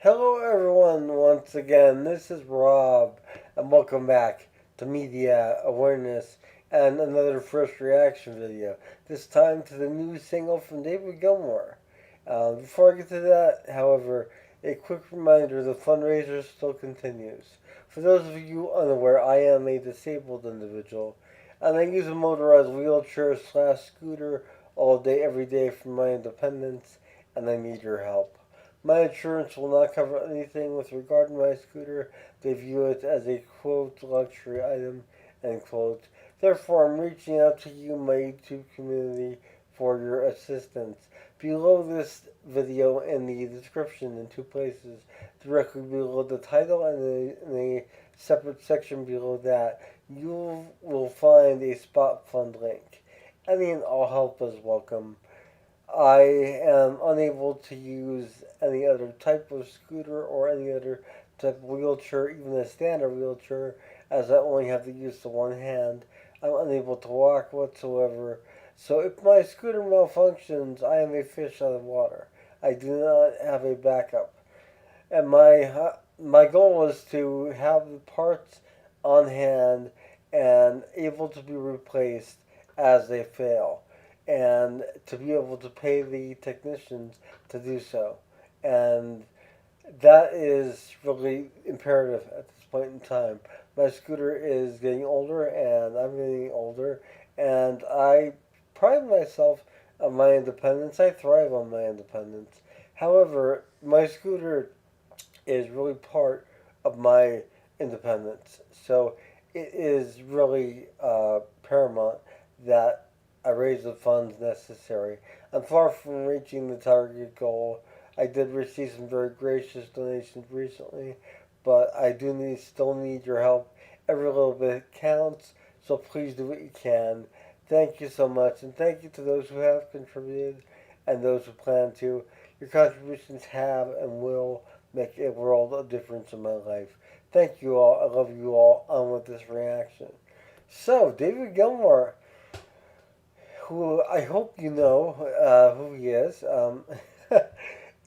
Hello, everyone, once again. This is Rob, and welcome back to Media Awareness and another first reaction video. This time to the new single from David Gilmour. Before I get to that, however, a quick reminder the fundraiser still continues. For those of you unaware, I am a disabled individual, and I use a motorized wheelchair/scooter all day, every day for my independence, and I need your help. My insurance will not cover anything with regard to my scooter. They view it as a quote luxury item end quote. Therefore, I'm reaching out to you, my YouTube community, for your assistance. Below this video in the description in two places, directly below the title and in a separate section below that, you will find a spot fund link. Any and all help is welcome. I am unable to use any other type of scooter or any other type of wheelchair, even a standard wheelchair, as I only have the use of one hand. I'm unable to walk whatsoever. So if my scooter malfunctions, I am a fish out of water. I do not have a backup. And my goal is to have the parts on hand and able to be replaced as they fail, and to be able to pay the technicians to do so. And that is really imperative at this point in time. My scooter is getting older, and I'm getting older, and I pride myself on my independence. I thrive on my independence. However, my scooter is really part of my independence. So it is really paramount that I raise the funds necessary. I'm far from reaching the target goal. I did receive some very gracious donations recently, but I still need your help. Every little bit counts, so please do what you can. Thank you so much, and thank you to those who have contributed and those who plan to. Your contributions have and will make a world of difference in my life. Thank you all. I love you all. On with this reaction. So, David Gilmour, who I hope you know who he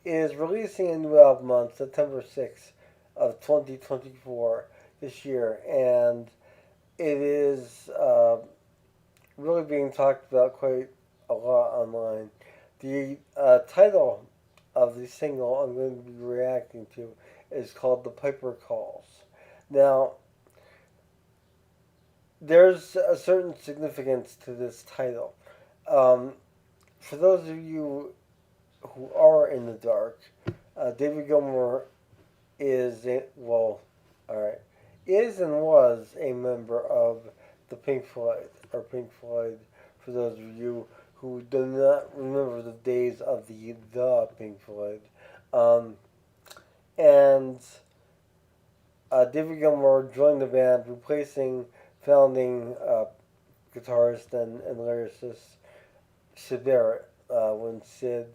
is releasing a new album on September 6th of 2024 this year, and it is really being talked about quite a lot online. The title of the single I'm going to be reacting to is called The Piper Calls. Now, there's a certain significance to this title. Um, for those of you who are in the dark, David Gilmour all right, is and was a member of the Pink Floyd, or Pink Floyd, for those of you who do not remember the days of the Pink Floyd. Um, and David Gilmour joined the band, replacing founding guitarist and lyricist Sid Barrett when Sid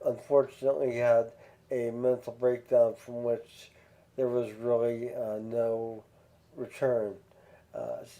unfortunately had a mental breakdown from which there was really no return.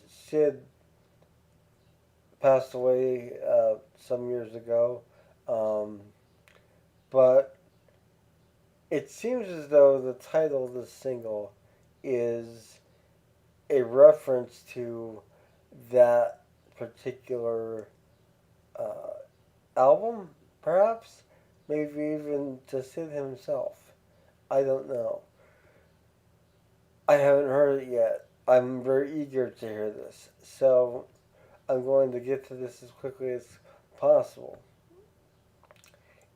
Sid passed away some years ago, um, but it seems as though the title of the single is a reference to that particular uh, album, perhaps, maybe even to Sid himself. I don't know. I haven't heard it yet. I'm very eager to hear this, so I'm going to get to this as quickly as possible.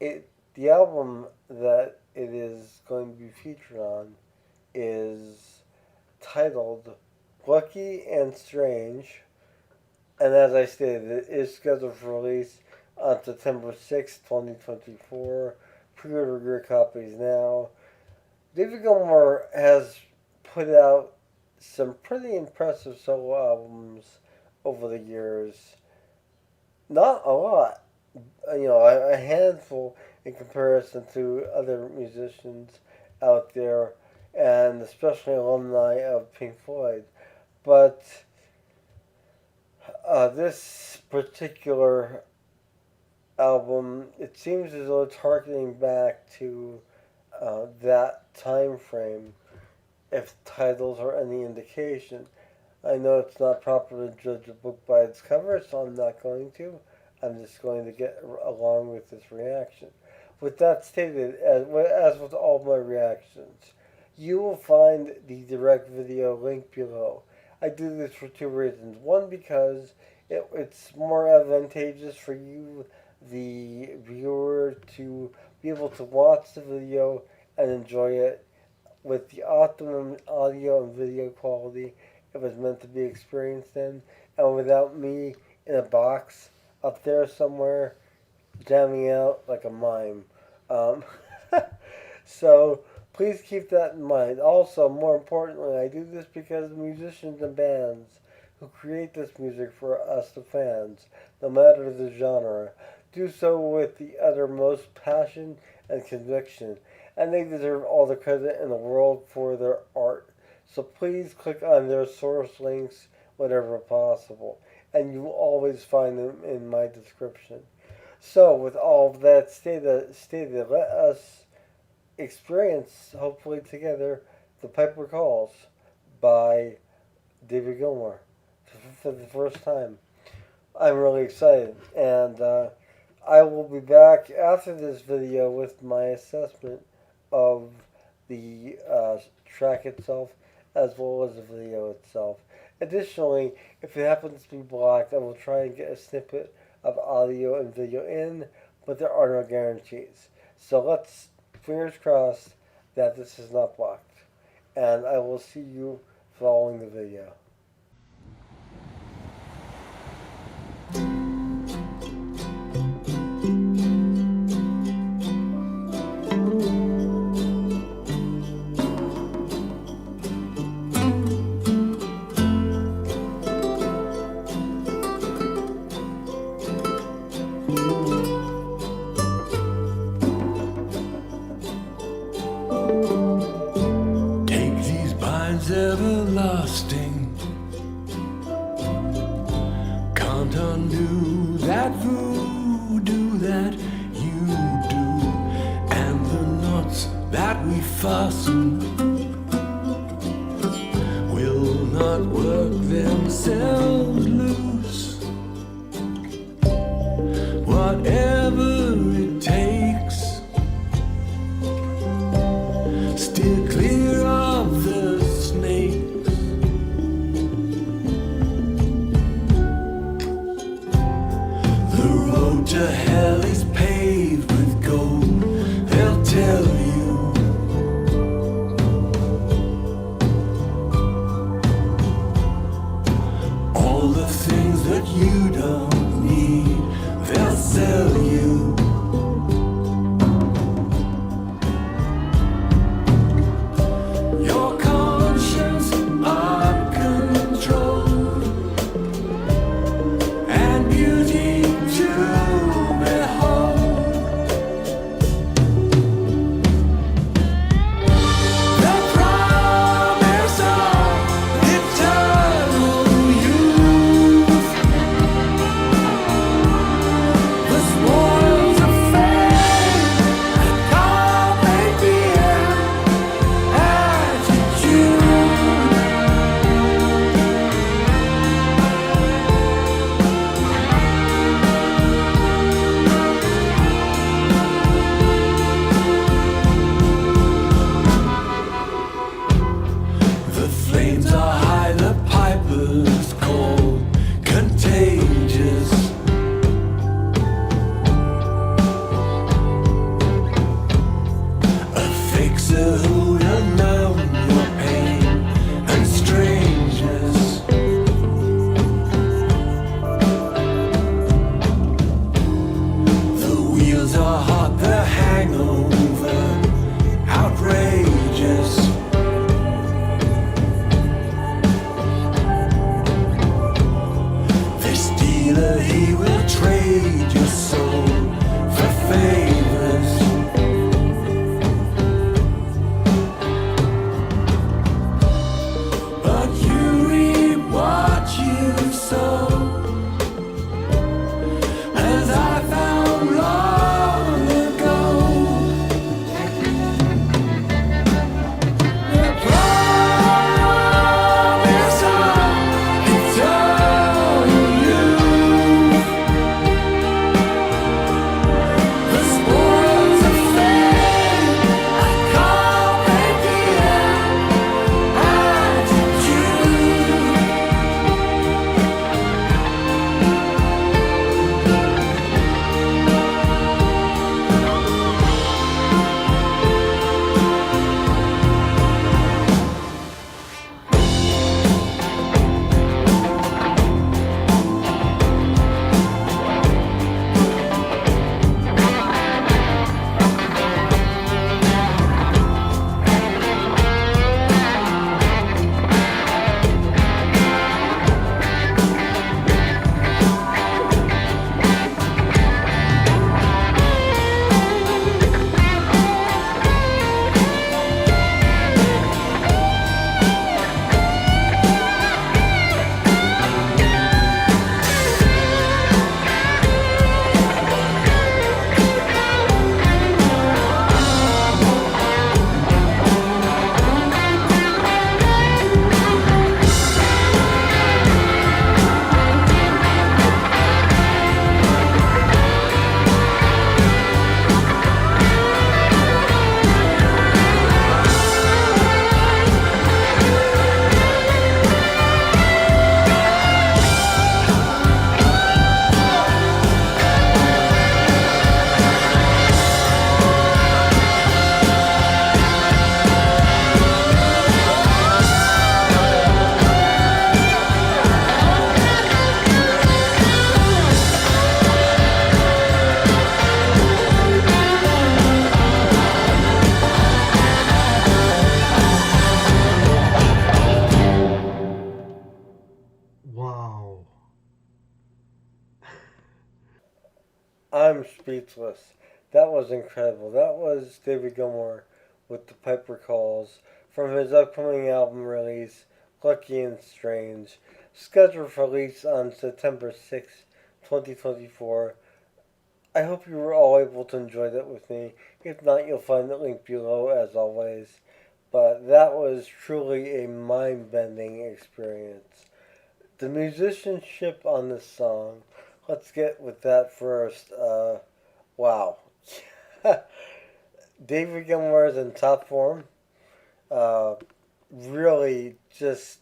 The album that it is going to be featured on is titled Lucky and Strange, and as I stated, it is scheduled for release on September 6th, 2024. Pre-order your copies now. David Gilmour has put out some pretty impressive solo albums over the years. Not a lot, a handful in comparison to other musicians out there, and especially alumni of Pink Floyd. But this particular album, it seems as though it's harkening back to that time frame, if titles are any indication. I know it's not proper to judge a book by its cover, so I'm not going to. I'm just going to get along with this reaction. With that stated, as with all my reactions, you will find the direct video link below. I do this for two reasons. One, because it's more advantageous for you, the viewer, to be able to watch the video and enjoy it with the optimum audio and video quality it was meant to be experienced in, and without me in a box up there somewhere jamming out like a mime. Um, so please keep that in mind. Also, more importantly, I do this because musicians and bands who create this music for us, the fans, no matter the genre, do so with the uttermost passion and conviction, and they deserve all the credit in the world for their art. So please click on their source links whenever possible, and you will always find them in my description. So, with all of that stated, let us experience, hopefully together, The Piper Calls by David Gilmour for the first time. I'm really excited, and I will be back after this video with my assessment of the track itself as well as the video itself. Additionally, if it happens to be blocked, I will try and get a snippet of audio and video in, but there are no guarantees. So let's, fingers crossed, that this is not blocked. And I will see you following the video. Everlasting, can't undo that voodoo that you do, and the knots that we fasten will not work themselves loose. Whatever it takes, steer clear of the snakes. The road to hell is paved with gold, they'll tell you. All the things I'm speechless. That was incredible. That was David Gilmour with the Piper Calls from his upcoming album release, Lucky and Strange, scheduled for release on September 6th, 2024. I hope you were all able to enjoy that with me. If not, you'll find the link below as always. But that was truly a mind bending experience. The musicianship on this song, let's get with that first. Wow. David Gilmour is in top form. Uh, really just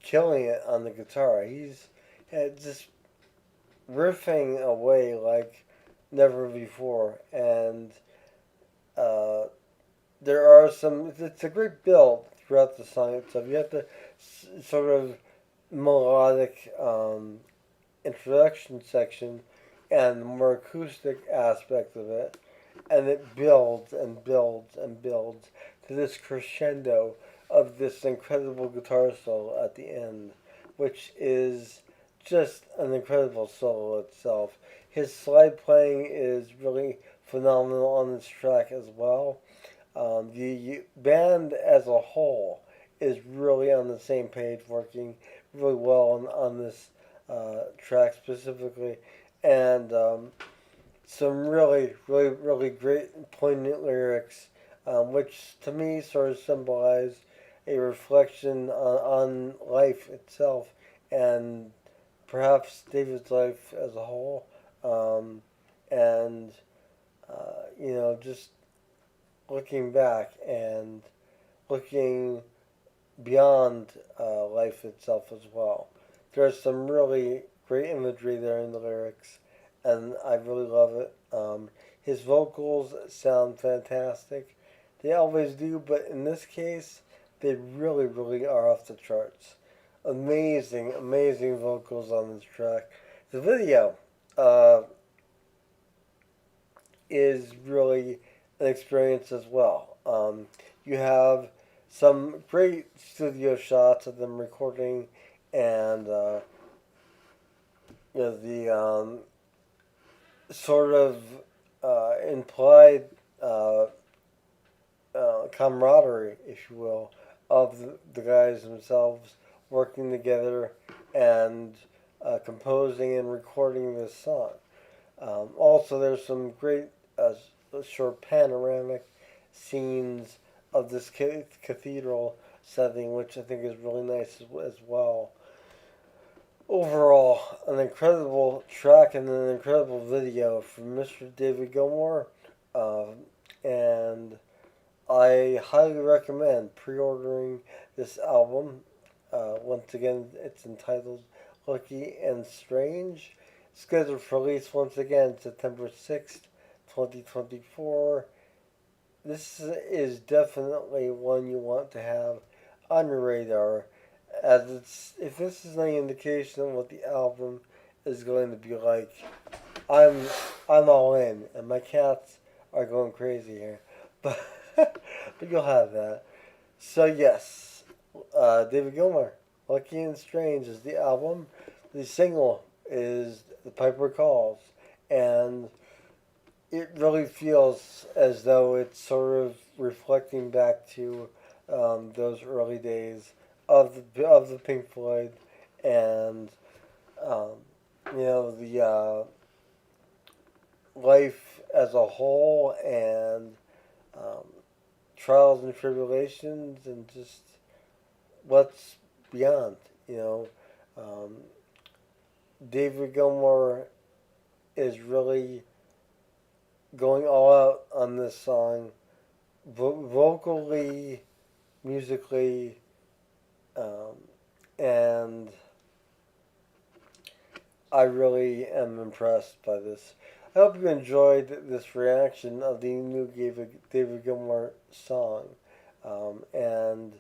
killing it on the guitar. He's just riffing away like never before. And uh, there are some, it's a great build throughout the song itself. You have the sort of melodic introduction section and the more acoustic aspect of it, and it builds and builds and builds to this crescendo of this incredible guitar solo at the end, which is just an incredible solo itself. His slide playing is really phenomenal on this track as well. The band as a whole is really on the same page, working really well on this track specifically, and some really great, poignant lyrics, which to me sort of symbolize a reflection on life itself and perhaps David's life as a whole, and just looking back and looking beyond life itself as well. There's some really great imagery there in the lyrics, and I really love it. His vocals sound fantastic. They always do, but in this case, they really are off the charts. Amazing vocals on this track. The video uh, is really an experience as well. You have some great studio shots of them recording, and the sort of implied camaraderie, if you will, of the guys themselves working together and composing and recording this song. Also, there's some great short panoramic scenes of this cathedral setting, which I think is really nice as well. Overall, an incredible track and an incredible video from Mr. David Gilmour, and I highly recommend pre-ordering this album. Once again, it's entitled Lucky and Strange. Scheduled for release once again September 6th, 2024. This is definitely one you want to have on your radar, as if this is any indication of what the album is going to be like, I'm I'm all in, and my cats are going crazy here, but but you'll have that. So yes, David Gilmour, Lucky and Strange is the album. The single is The Piper Calls, and it really feels as though it's sort of reflecting back to those early days of the Pink Floyd, and um, the life as a whole, and um, trials and tribulations, and just what's beyond. Um, David Gilmour is really going all out on this song, vocally, musically, um, and I really am impressed by this. I hope you enjoyed this reaction of the new David Gilmour song, and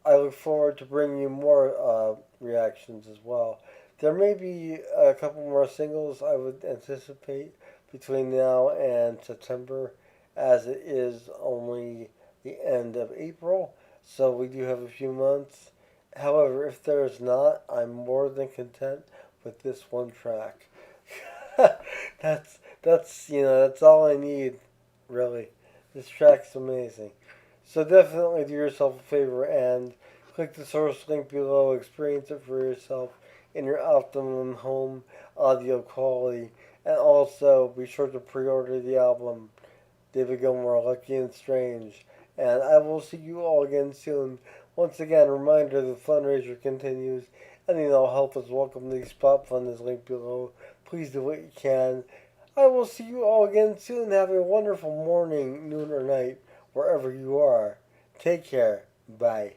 I look forward to bringing you more reactions as well. There may be a couple more singles I would anticipate between now and September, as it is only the end of April, so we do have a few months. However, if there is not, I'm more than content with this one track. that's all I need, really. This track's amazing. So definitely do yourself a favor and click the source link below. Experience it for yourself in your optimum home audio quality, and also be sure to pre-order the album David Gilmour, Lucky and Strange. And I will see you all again soon. Once again, reminder the fundraiser continues. Any and all help is welcome. The spot fund is linked below. Please do what you can. I will see you all again soon. Have a wonderful morning, noon, or night, wherever you are. Take care. Bye.